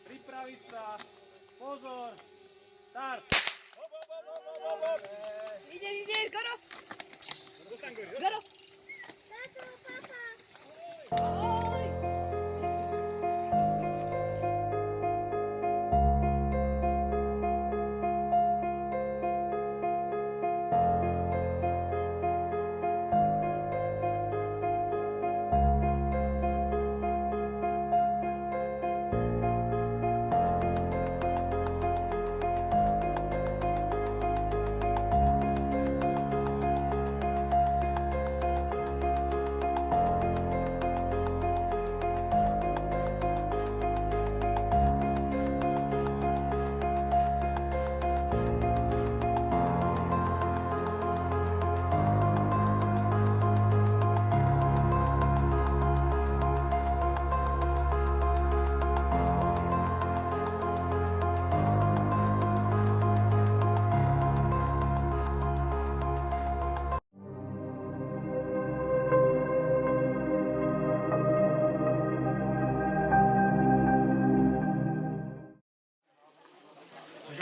Pripraviť sa, pozor, start! Ide, Goro! Goro! Tato, papa! Ahoj!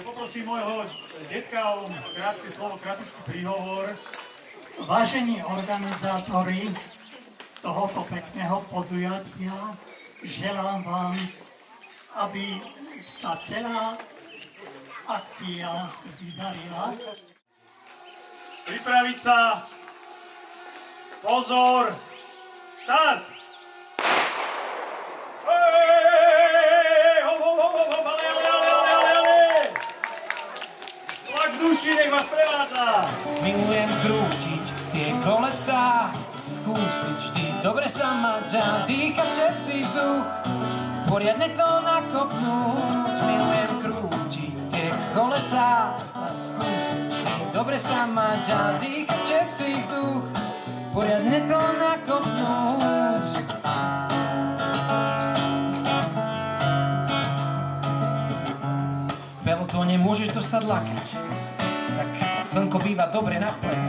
Poprosím môjho detka o krátke slovo, krátky príhovor. Vážení organizátori tohoto pekného podujatia, želám vám, aby sa celá akcia vydarila. Pripraviť sa, pozor, štart! Duši, nech vás prevádza! Milujem krútiť tie kolesá, skúsiť vždy dobre sa mať a dýchať čerstvý vzduch, poriadne to nakopnúť. Milujem krútiť tie kolesá a skúsiť vždy dobre sa mať a dýchať čerstvý vzduch, poriadne to nakopnúť. V pelotóne môžeš dostať lakeť, tak slnko býva dobre na pleť,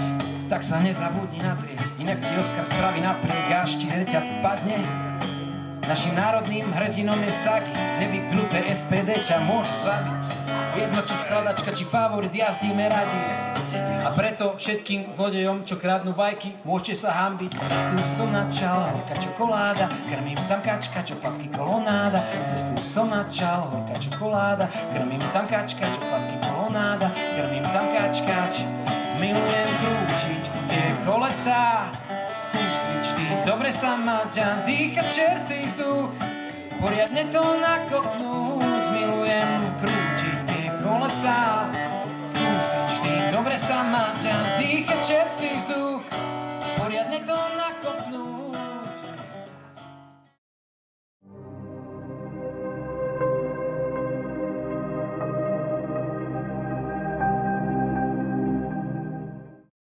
tak sa nezabudni natrieť, inak ti Oskar spraví napriek, až ti reťaz spadne. Našim národným hrdinom je Sagi, nevypnuté SPD ťa môžu zabiť. Jedno či skladačka, či favorit, jazdíme radi. A preto všetkým zlodejom, čo kradnú bajky, môžete sa hanbiť. Cestujú som načal, horká čokoláda, krmím tam kačka, čo platky kolonáda. Cestujú som načal, horká čokoláda, krmím tam kačka, čo platky kolonáda. Krmím tam kačkač, milujem krútiť tie kolesá, skúsiť vždy dobre sa mať a dýchať čerstvý vzduch, poriadne to nakopnúť. Milujem krútiť tie kolesá, skúsiť vždy dobre sa mať a dýchať čerstvý vzduch, poriadne to